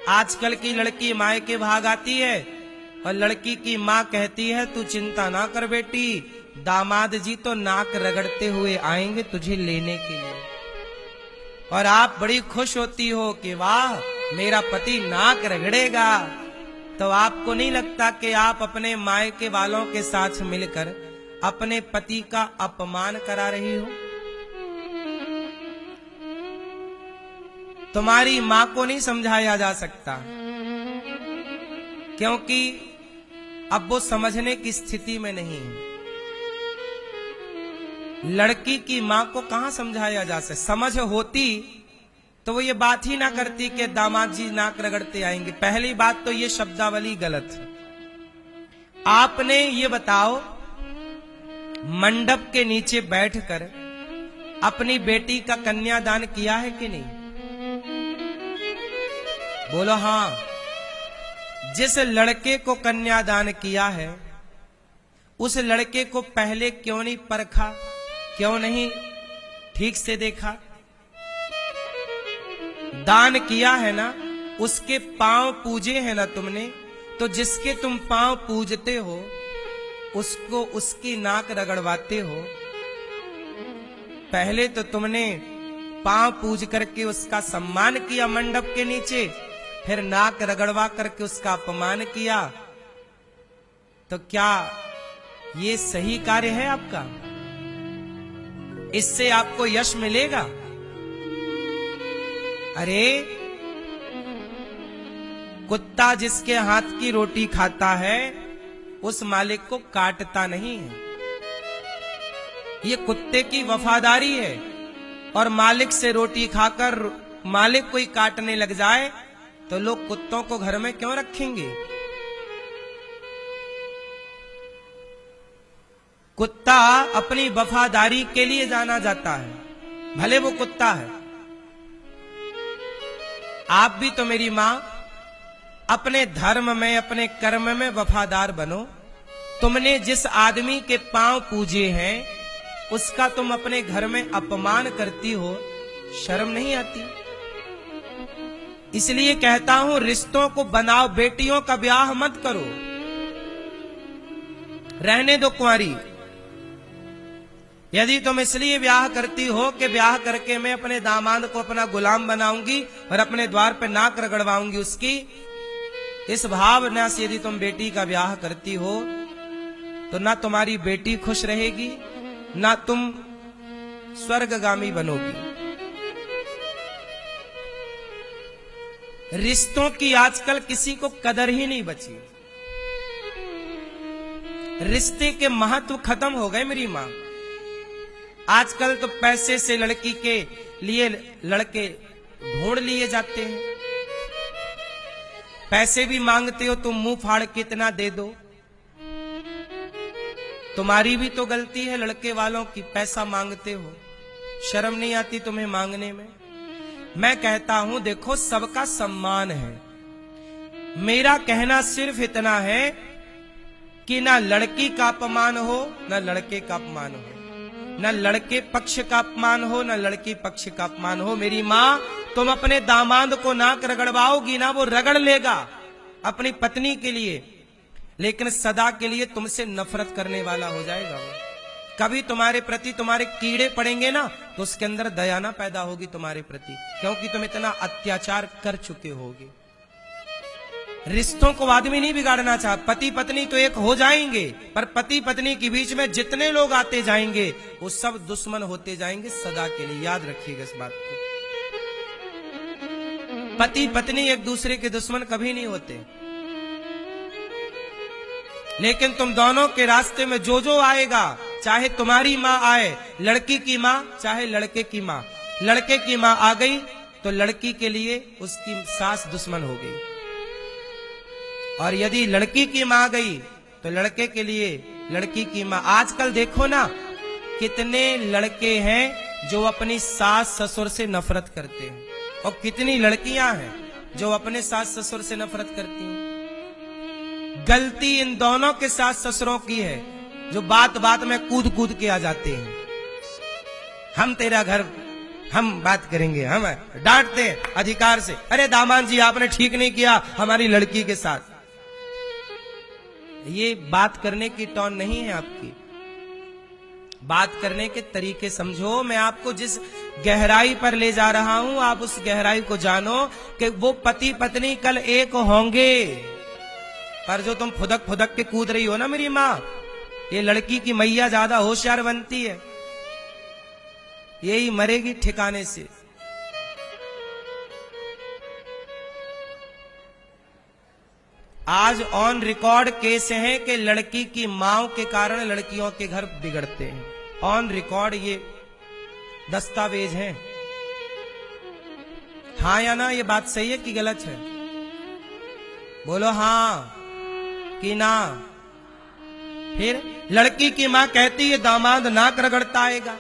आजकल की लड़की माए के भाग आती है और लड़की की माँ कहती है तू चिंता ना कर बेटी, दामाद जी तो नाक रगड़ते हुए आएंगे तुझे लेने के लिए। और आप बड़ी खुश होती हो कि वाह मेरा पति नाक रगड़ेगा। तो आपको नहीं लगता कि आप अपने मायके वालों के साथ मिलकर अपने पति का अपमान करा रही हो? तुम्हारी मां को नहीं समझाया जा सकता, क्योंकि अब वो समझने की स्थिति में नहीं है। लड़की की मां को कहां समझाया जा सकता? समझ होती तो वो ये बात ही ना करती कि दामाद जी नाक रगड़ते आएंगे। पहली बात तो ये शब्दावली गलत है। आपने ये बताओ, मंडप के नीचे बैठकर अपनी बेटी का कन्यादान किया है कि नहीं? बोलो हां। जिस लड़के को कन्यादान किया है उस लड़के को पहले क्यों नहीं परखा, क्यों नहीं ठीक से देखा? दान किया है ना, उसके पांव पूजे हैं ना तुमने, तो जिसके तुम पांव पूजते हो उसको उसकी नाक रगड़वाते हो। पहले तो तुमने पांव पूज करके उसका सम्मान किया मंडप के नीचे, फिर नाक रगड़वा करके उसका अपमान किया। तो क्या ये सही कार्य है आपका? इससे आपको यश मिलेगा? अरे कुत्ता जिसके हाथ की रोटी खाता है उस मालिक को काटता नहीं है। ये कुत्ते की वफादारी है। और मालिक से रोटी खाकर मालिक कोई काटने लग जाए तो लोग कुत्तों को घर में क्यों रखेंगे? कुत्ता अपनी वफादारी के लिए जाना जाता है, भले वो कुत्ता है। आप भी तो मेरी मां अपने धर्म में अपने कर्म में वफादार बनो। तुमने जिस आदमी के पांव पूजे हैं उसका तुम अपने घर में अपमान करती हो, शर्म नहीं आती? इसलिए कहता हूं रिश्तों को बनाओ, बेटियों का ब्याह मत करो, रहने दो कुंवारी। यदि तुम इसलिए ब्याह करती हो कि ब्याह करके मैं अपने दामाद को अपना गुलाम बनाऊंगी और अपने द्वार पे नाक रगड़वाऊंगी उसकी, इस भावना से यदि तुम बेटी का ब्याह करती हो तो ना तुम्हारी बेटी खुश रहेगी, ना तुम स्वर्गगामी बनोगी। रिश्तों की आजकल किसी को कदर ही नहीं बची। रिश्ते के महत्व खत्म हो गए मेरी मां। आजकल तो पैसे से लड़की के लिए लड़के ढूंढ लिए जाते हैं। पैसे भी मांगते हो तुम, मुंह फाड़ के इतना दे दो। तुम्हारी भी तो गलती है लड़के वालों की, पैसा मांगते हो, शर्म नहीं आती तुम्हें मांगने में? मैं कहता हूं देखो सबका सम्मान है। मेरा कहना सिर्फ इतना है कि ना लड़की का अपमान हो ना लड़के का अपमान हो, न लड़के पक्ष का अपमान हो न लड़की पक्ष का अपमान हो। मेरी मां तुम अपने दामाद को नाक रगड़वाओगी ना, वो रगड़ लेगा अपनी पत्नी के लिए, लेकिन सदा के लिए तुमसे नफरत करने वाला हो जाएगा वो। कभी तुम्हारे प्रति तुम्हारे कीड़े पड़ेंगे ना तो उसके अंदर दया ना पैदा होगी तुम्हारे प्रति, क्योंकि तुम इतना अत्याचार कर चुके होगे। रिश्तों को आदमी नहीं बिगाड़ना चाहता। पति पत्नी तो एक हो जाएंगे, पर पति पत्नी के बीच में जितने लोग आते जाएंगे वो सब दुश्मन होते जाएंगे सदा के लिए। याद रखिएगा इस बात को। पति पत्नी एक दूसरे के दुश्मन कभी नहीं होते, लेकिन तुम दोनों के रास्ते में जो जो आएगा, चाहे तुम्हारी माँ आए, लड़की की माँ चाहे लड़के की माँ, लड़के की माँ आ गई तो लड़की के लिए उसकी सास दुश्मन हो गई, और यदि लड़की की माँ गई तो लड़के के लिए लड़की की माँ। आजकल देखो ना कितने लड़के हैं जो अपनी सास ससुर से नफरत करते हैं, और कितनी लड़कियां हैं जो अपने सास ससुर से नफरत करती हैं। गलती इन दोनों के सास ससुरों की है जो बात बात में कूद कूद के आ जाते हैं। हम तेरा घर हम बात करेंगे, हम डांटते हैं अधिकार से, अरे दामाद जी आपने ठीक नहीं किया हमारी लड़की के साथ। ये बात करने की टोन नहीं है आपकी, बात करने के तरीके समझो। मैं आपको जिस गहराई पर ले जा रहा हूं आप उस गहराई को जानो कि वो पति पत्नी कल एक होंगे। पर जो तुम फुदक फुदक के कूद रही हो ना मेरी माँ, ये लड़की की मैया ज्यादा होशियार बनती है, यही मरेगी ठिकाने से। आज ऑन रिकॉर्ड केस है कि लड़की की मां के कारण लड़कियों के घर बिगड़ते हैं। ऑन रिकॉर्ड ये दस्तावेज हैं। हाँ या ना, ये बात सही है कि गलत है? बोलो हाँ कि ना। फिर लड़की की मां कहती है दामाद नाक रगड़ता आएगा।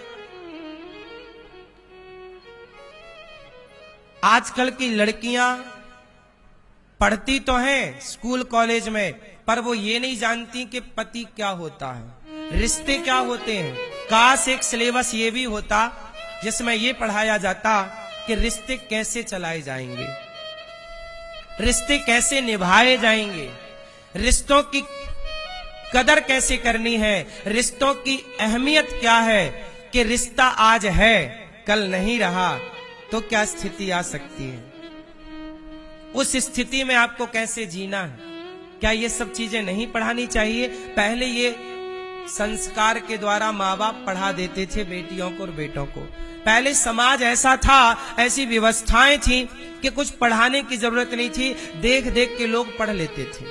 आजकल की लड़कियां पढ़ती तो हैं स्कूल कॉलेज में, पर वो ये नहीं जानती कि पति क्या होता है, रिश्ते क्या होते हैं। काश एक सिलेबस ये भी होता जिसमें ये पढ़ाया जाता कि रिश्ते कैसे चलाए जाएंगे, रिश्ते कैसे निभाए जाएंगे, रिश्तों की कदर कैसे करनी है, रिश्तों की अहमियत क्या है, कि रिश्ता आज है कल नहीं रहा तो क्या स्थिति आ सकती है, उस स्थिति में आपको कैसे जीना है। क्या ये सब चीजें नहीं पढ़ानी चाहिए? पहले ये संस्कार के द्वारा माँ बाप पढ़ा देते थे बेटियों को और बेटों को। पहले समाज ऐसा था, ऐसी व्यवस्थाएं थी कि कुछ पढ़ाने की जरूरत नहीं थी, देख देख के लोग पढ़ लेते थे।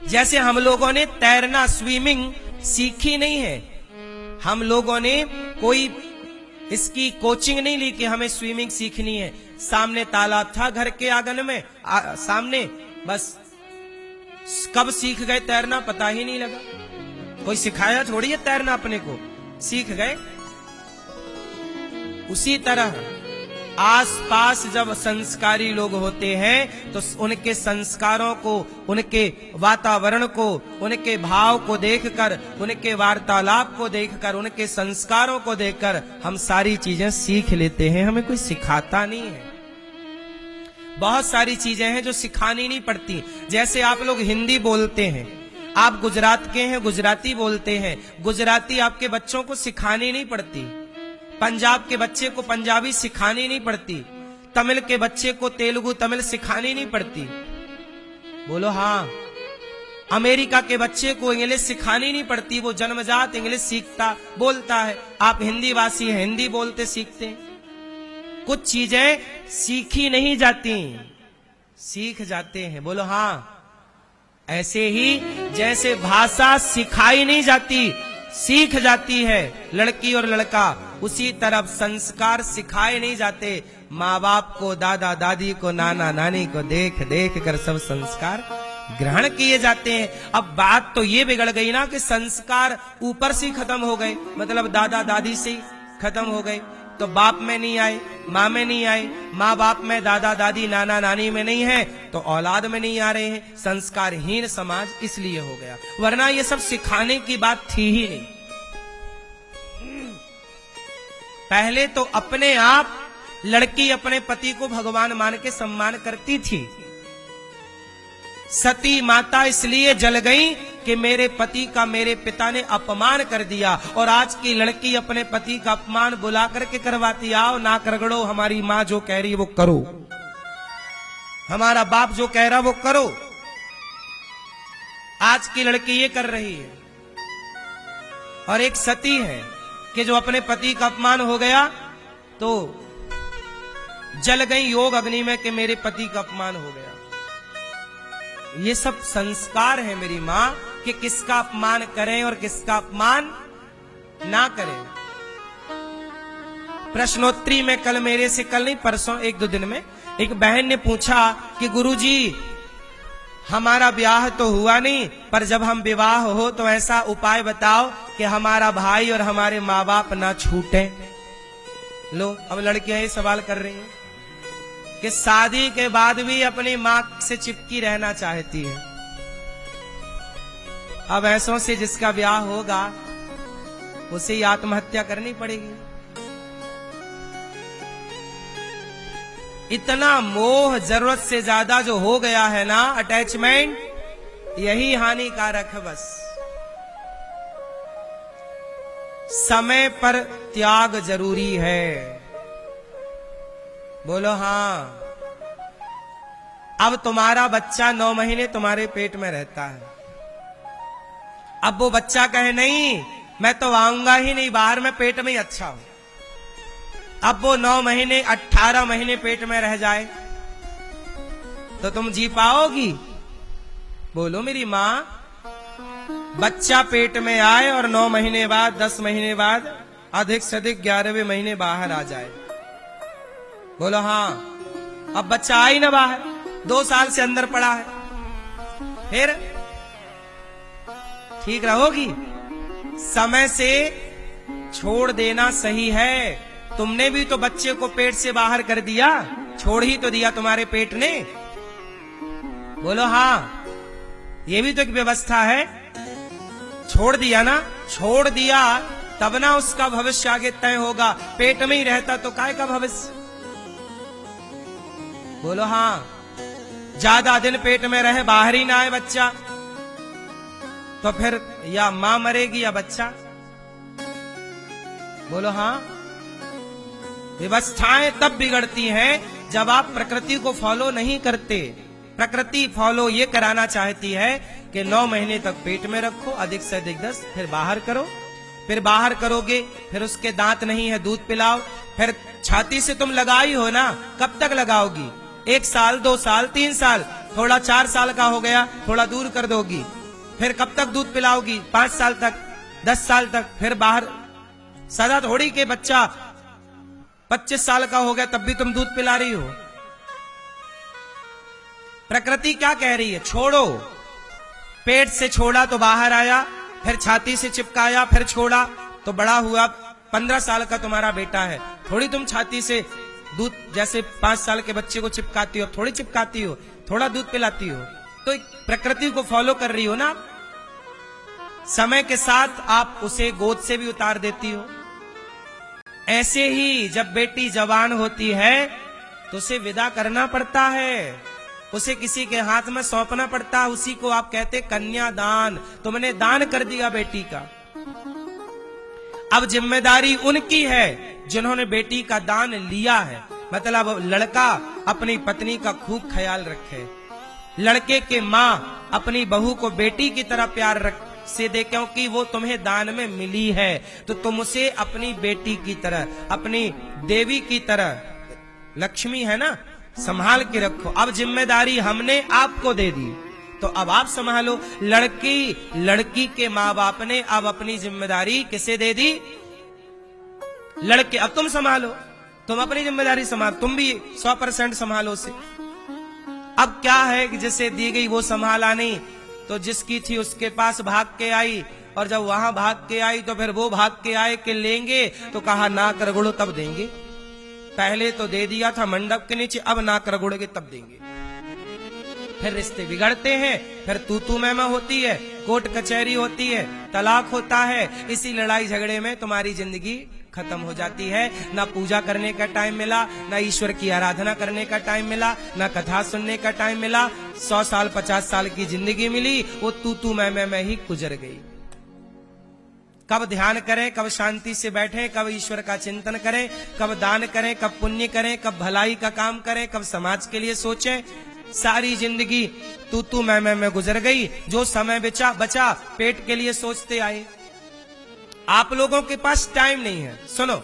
जैसे हम लोगों ने तैरना, स्विमिंग सीखी नहीं है, हम लोगों ने कोई इसकी कोचिंग नहीं ली कि हमें स्विमिंग सीखनी है। सामने तालाब था घर के आंगन में, सामने, बस कब सीख गए तैरना पता ही नहीं लगा। कोई सिखाया थोड़ी है तैरना, अपने को सीख गए। उसी तरह आसपास जब संस्कारी लोग होते हैं तो उनके संस्कारों को, उनके वातावरण को, उनके भाव को देखकर, उनके वार्तालाप को देखकर, उनके संस्कारों को देखकर हम सारी चीजें सीख लेते हैं। हमें कोई सिखाता नहीं है। बहुत सारी चीजें हैं जो सिखानी नहीं पड़ती। जैसे आप लोग हिंदी बोलते हैं, आप गुजरात के हैं, गुजराती बोलते हैं, गुजराती आपके बच्चों को सिखानी नहीं पड़ती। पंजाब के बच्चे को पंजाबी सिखानी नहीं पड़ती, तमिल के बच्चे को तेलुगु तमिल सिखानी नहीं पड़ती। बोलो हाँ। अमेरिका के बच्चे को इंग्लिश सिखानी नहीं पड़ती, वो जन्मजात इंग्लिश सीखता बोलता है। आप हिंदी वासी हैं, हिंदी बोलते सीखते हैं। कुछ चीजें सीखी नहीं जाती, सीख जाते हैं। बोलो हाँ। ऐसे ही जैसे भाषा सिखाई नहीं जाती, सीख जाती है लड़की और लड़का, उसी तरह संस्कार सिखाए नहीं जाते। माँ बाप को, दादा दादी को, नाना नानी को देख देख कर सब संस्कार ग्रहण किए जाते हैं। अब बात तो ये बिगड़ गई ना कि संस्कार ऊपर से खत्म हो गए, मतलब दादा दादी से खत्म हो गए, तो बाप में नहीं आए, माँ में नहीं आए, माँ बाप में, दादा दादी नाना नानी में नहीं है तो औलाद में नहीं आ रहे हैं। संस्कारहीन समाज इसलिए हो गया, वरना ये सब सिखाने की बात थी ही नहीं। पहले तो अपने आप लड़की अपने पति को भगवान मान के सम्मान करती थी। सती माता इसलिए जल गई कि मेरे पति का मेरे पिता ने अपमान कर दिया, और आज की लड़की अपने पति का अपमान बुला करके करवाती। आओ नाक रगड़ो, हमारी माँ जो कह रही है वो करो, हमारा बाप जो कह रहा वो करो। आज की लड़की ये कर रही है। और एक सती है कि जो अपने पति का अपमान हो गया तो जल गई योग अग्नि में कि मेरे पति का अपमान हो गया। ये सब संस्कार है मेरी मां कि किसका अपमान करें और किसका अपमान ना करें। प्रश्नोत्तरी में कल मेरे से, कल नहीं परसों, एक दो दिन में एक बहन ने पूछा कि गुरुजी हमारा ब्याह तो हुआ नहीं, पर जब हम विवाह हो तो ऐसा उपाय बताओ कि हमारा भाई और हमारे माँ बाप ना छूटे। लो, अब लड़कियां ये सवाल कर रही हैं कि शादी के बाद भी अपनी मां से चिपकी रहना चाहती है। अब ऐसों से जिसका ब्याह होगा उसे ही आत्महत्या करनी पड़ेगी। इतना मोह जरूरत से ज्यादा जो हो गया है ना, अटैचमेंट, यही हानिकारक है। बस समय पर त्याग जरूरी है। बोलो हाँ। अब तुम्हारा बच्चा 9 महीने तुम्हारे पेट में रहता है। अब वो बच्चा कहे नहीं मैं तो आऊंगा ही नहीं बाहर, में पेट में ही अच्छा हूं। अब वो 9 महीने 18 महीने पेट में रह जाए तो तुम जी पाओगी? बोलो मेरी मां। बच्चा पेट में आए और 9 महीने बाद 10 महीने बाद अधिक से अधिक 11वें महीने बाहर आ जाए। बोलो हाँ। अब बच्चा आ ही ना बाहर, 2 साल से अंदर पड़ा है, फिर ठीक रहोगी? समय से छोड़ देना सही है। तुमने भी तो बच्चे को पेट से बाहर कर दिया, छोड़ ही तो दिया तुम्हारे पेट ने। बोलो हाँ। ये भी तो एक व्यवस्था है। छोड़ दिया ना, छोड़ दिया तब ना उसका भविष्य आगे तय होगा। पेट में ही रहता तो काय का भविष्य? बोलो हाँ। ज्यादा दिन पेट में रहे, बाहर ही ना आए बच्चा, तो फिर या मां मरेगी या बच्चा। बोलो हाँ। व्यवस्थाएं तब बिगड़ती हैं जब आप प्रकृति को फॉलो नहीं करते। प्रकृति फॉलो ये कराना चाहती है कि 9 महीने तक पेट में रखो, अधिक से अधिक 10, फिर बाहर करो। फिर बाहर करोगे, फिर उसके दांत नहीं है, दूध पिलाओ। फिर छाती से तुम लगाई हो ना, कब तक लगाओगी? 1 साल, 2 साल, 3 साल, थोड़ा 4 साल का हो गया, थोड़ा दूर कर दोगी। फिर कब तक दूध पिलाओगी? 5 साल तक, 10 साल तक। फिर बाहर सदा थोड़ी के बच्चा 25 साल का हो गया तब भी तुम दूध पिला रही हो। प्रकृति क्या कह रही है? छोड़ो। पेट से छोड़ा तो बाहर आया, फिर छाती से चिपकाया, फिर छोड़ा तो बड़ा हुआ। 15 साल का तुम्हारा बेटा है, थोड़ी तुम छाती से दूध जैसे 5 साल के बच्चे को चिपकाती हो, थोड़ी चिपकाती हो, थोड़ा दूध पिलाती हो। तो प्रकृति को फॉलो कर रही हो ना। समय के साथ आप उसे गोद से भी उतार देती हो। ऐसे ही जब बेटी जवान होती है तो उसे विदा करना पड़ता है, उसे किसी के हाथ में सौंपना पड़ता है। उसी को आप कहते कन्यादान। तुमने दान कर दिया बेटी का। अब जिम्मेदारी उनकी है जिन्होंने बेटी का दान लिया है। मतलब लड़का अपनी पत्नी का खूब ख्याल रखे, लड़के के माँ अपनी बहू को बेटी की तरह प्यार रख से दे, क्योंकि वो तुम्हें दान में मिली है। तो तुम उसे अपनी बेटी की तरह, अपनी देवी की तरह, लक्ष्मी है ना, संभाल के रखो। अब जिम्मेदारी हमने आपको दे दी तो अब आप संभालो। लड़की के माँ बाप ने अब अपनी जिम्मेदारी किसे दे दी? लड़के। अब तुम संभालो, तुम अपनी जिम्मेदारी संभाल, तुम भी 100% संभालो उसे। अब क्या है कि जिसे दी गई वो संभाला नहीं, तो जिसकी थी उसके पास भाग के आई, और जब वहां भाग के आई तो फिर वो भाग के आए कि लेंगे, तो कहा नाक रगड़ो तब देंगे। पहले तो दे दिया था मंडप के नीचे, अब नाक रगड़ोगे तब देंगे। फिर रिश्ते बिगड़ते हैं, फिर तू मैं होती है, कोर्ट कचहरी होती है, तलाक होता है। इसी लड़ाई झगड़े में तुम्हारी जिंदगी खत्म हो जाती है। ना पूजा करने का टाइम मिला, ना ईश्वर की आराधना करने का टाइम मिला, ना कथा सुनने का टाइम मिला। 100 साल 50 साल की जिंदगी मिली, वो तू मैं ही गुजर गई। कब ध्यान करें, कब शांति से बैठें, कब ईश्वर का चिंतन करें, कब दान करें, कब पुण्य करें, कब भलाई का काम करें, कब समाज के लिए सोचें। सारी जिंदगी तू मैं गुजर गई। जो समय बचा पेट के लिए सोचते आए। आप लोगों के पास टाइम नहीं है। सुनो,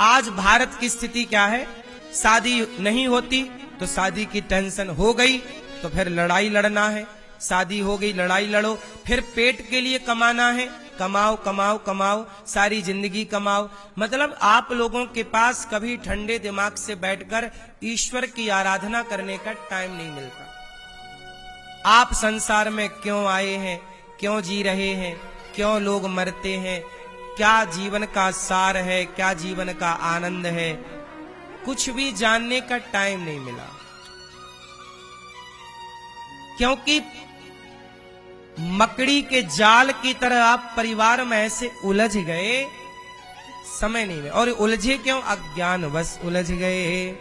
आज भारत की स्थिति क्या है? शादी नहीं होती तो शादी की टेंशन हो गई तो फिर लड़ाई लड़ना है। शादी हो गई, लड़ाई लड़ो। फिर पेट के लिए कमाना है, कमाओ कमाओ कमाओ, सारी जिंदगी कमाओ। मतलब आप लोगों के पास कभी ठंडे दिमाग से बैठकर ईश्वर की आराधना करने का टाइम नहीं मिलता। आप संसार में क्यों आए हैं, क्यों जी रहे हैं, क्यों लोग मरते हैं, क्या जीवन का सार है, क्या जीवन का आनंद है, कुछ भी जानने का टाइम नहीं मिला। क्योंकि मकड़ी के जाल की तरह आप परिवार में ऐसे उलझ गए, समय नहीं मिला। और उलझे क्यों? अज्ञान बस उलझ गए।